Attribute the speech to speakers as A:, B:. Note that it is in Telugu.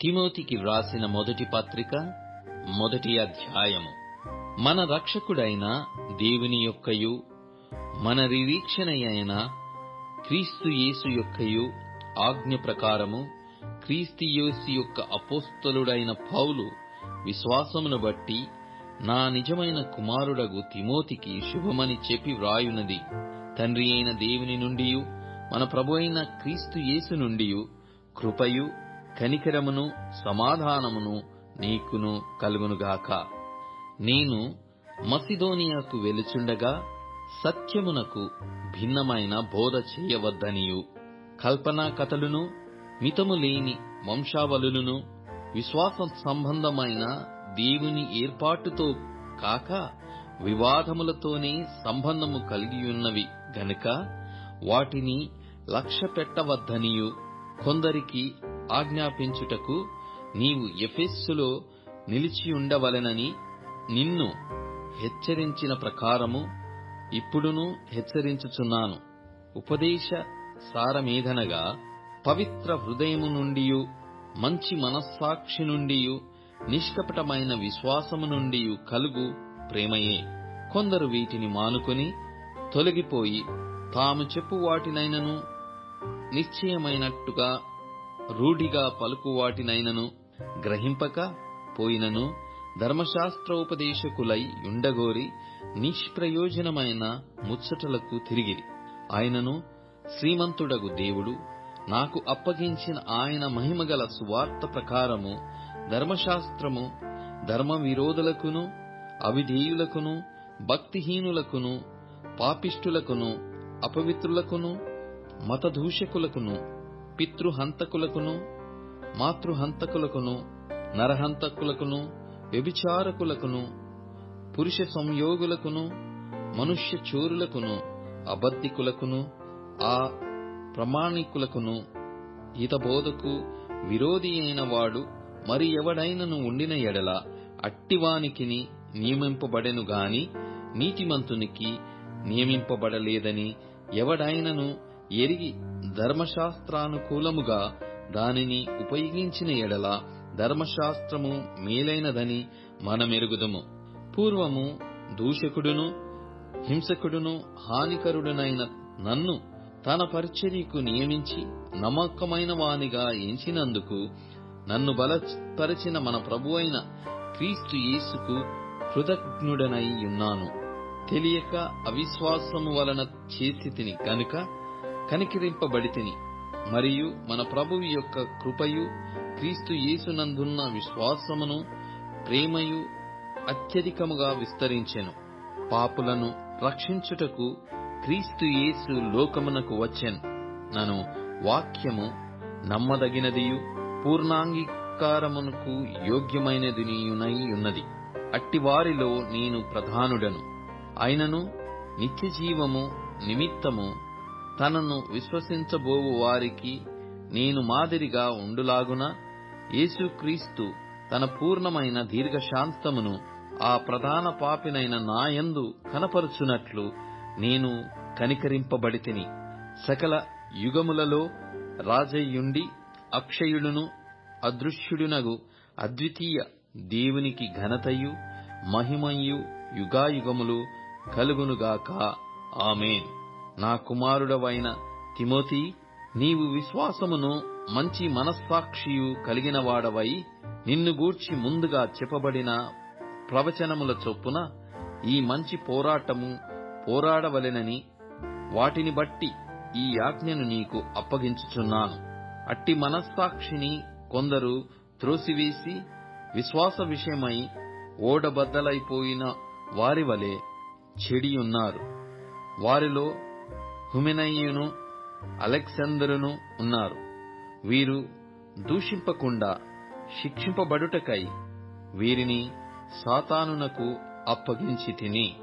A: తిమోతికి వ్రాసిన మొదటి పత్రిక, మొదటి అధ్యాయము. మన రక్షకుడైన దేవుని యొక్కయు మన నిరీక్షణయైన క్రీస్తు యేసు యొక్కయు ఆజ్ఞ ప్రకారము క్రీస్తు యేసు యొక్క అపోస్తలుడైన పౌలు విశ్వాసమును బట్టి నా నిజమైన కుమారుడగు తిమోతికి శుభమని చెప్పి వ్రాయున్నది. తండ్రి అయిన దేవుని నుండియు మన ప్రభు అయిన క్రీస్తు యేసు నుండియు కృపయు కనికరమును సమాధానమును నీకును కలుగునుగాక. నేను మసిదోనియాకు వెలుచుండగా సత్యమునకు భిన్నమైన బోధ చేయవద్దనియు, కల్పనా కథలును మితము లేని వంశావళులను విశ్వాస సంబంధమైన దేవుని ఏర్పాటుతో కాక వివాదములతోనే సంబంధము కలిగియున్నవి గనుక వాటిని లక్ష్య పెట్టవద్దనియు కొందరికి ఆజ్ఞాపించుటకు నీవు ఎఫెస్సులో నిలిచియుండవలెనని నిన్ను హెచ్చరించిన ప్రకారము ఇప్పుడును హెచ్చరించుచున్నాను. ఉపదేశ సారమేదనగా పవిత్ర హృదయము నుండియు మంచి మనస్సాక్షి నుండియు నిష్కపటమైన విశ్వాసము నుండియు కలుగు ప్రేమయే. కొందరు వీటిని మానుకొని తొలగిపోయి తాము చెప్పు వాటినైనను నిశ్చయమైనట్టుగా రూఢిగా పలుకు వాటినైనను గ్రహింపక పోయినను ధర్మశాస్త్రోపదేశకులై యుండగోరి నిష్ప్రయోజనమైన ముచ్చటలకు తిరిగిరి. ఆయనను శ్రీమంతుడగు దేవుడు నాకు అప్పగించిన ఆయన మహిమగల సువార్త ప్రకారము ధర్మశాస్త్రము ధర్మ విరోధులకును అవిధేయులకును భక్తిహీనులకును పాపిష్టులకును అపవిత్రులకును మతదూషకులకును పితృహంతకులకును మాతృహంతకులకును నరహంతకులకును వ్యభిచారకులకును పురుష సంయోగులకును మనుష్య చోరులకును అబద్ధికులకును ఆ ప్రమాణికులకును హితబోధకు విరోధి అయిన వాడు మరి ఎవడైనను ఉండిన ఎడల అట్టివానికిని నియమింపబడెను గాని నీతిమంతునికి నియమింపబడలేదని ఎవడైనను ఎరిగి ధర్మశాస్త్రానుకూలముగా దానిని ఉపయోగించిన ఎడల ధర్మశాస్త్రము మేలైనదని మనమెరుగుదుము. పూర్వము దూషకుడును హింసకుడును హానికరుడునైన నన్ను తన పరిచర్యకు నియమించి నమ్మకమైన వానిగా ఎంచినందుకు నన్ను బలపరచిన మన ప్రభువైన క్రీస్తు యేసుకు కృతజ్ఞుడనై ఉన్నాను. తెలియక అవిశ్వాసము వలన చేసితిని కనుక కనికరింపబడితిని. మరియు మన ప్రభువు యొక్క కృపయు క్రీస్తు యేసునందున్న విశ్వాసమును ప్రేమయు అత్యధికముగా విస్తరించెను. పాపులను రక్షించుటకు క్రీస్తు యేసు లోకమునకు వచ్చెను. నను వాక్యము నమ్మదగినదియు పూర్ణాంగీకారమునకు యోగ్యమైనదియునై ఉన్నది. అట్టివారిలో నేను ప్రధానుడను. అయినను నిత్యజీవము నిమిత్తము తనను విశ్వసించబోవు వారికి నేను మాదిరిగా ఉండులాగున యేసుక్రీస్తు తన పూర్ణమైన దీర్ఘశాంతమును ఆ ప్రధాన పాపినైన నాయందు కనపరుచునట్లు నేను కనికరింపబడితిని. సకల యుగములలో రాజయ్యుండి అక్షయుడును అదృశ్యుడునగు అద్వితీయ దేవునికి ఘనతయు మహిమయు యుగాయుగములు కలుగునుగాక. ఆమేన్. నా కుమారుడవైన తిమోతి, నీవు విశ్వాసమును మంచి మనస్సాక్షియు కలిగిన వాడవై నిన్ను గూర్చి ముందుగా చెప్పబడిన ప్రవచనముల చొప్పున ఈ మంచి పోరాటము పోరాడవలెనని వాటిని బట్టి ఈ ఆజ్ఞను నీకు అప్పగించుచున్నాను. అట్టి మనస్సాక్షిని కొందరు త్రోసివేసి విశ్వాస విషయమై ఓడబద్దలైపోయిన వారి వలె చెడియున్నారు. వారిలో హుమెనయును అలెగ్జాందరును ఉన్నారు. వీరు దూషింపకుండా శిక్షింపబడుటకై వీరిని సాతానునకు అప్పగించితిని.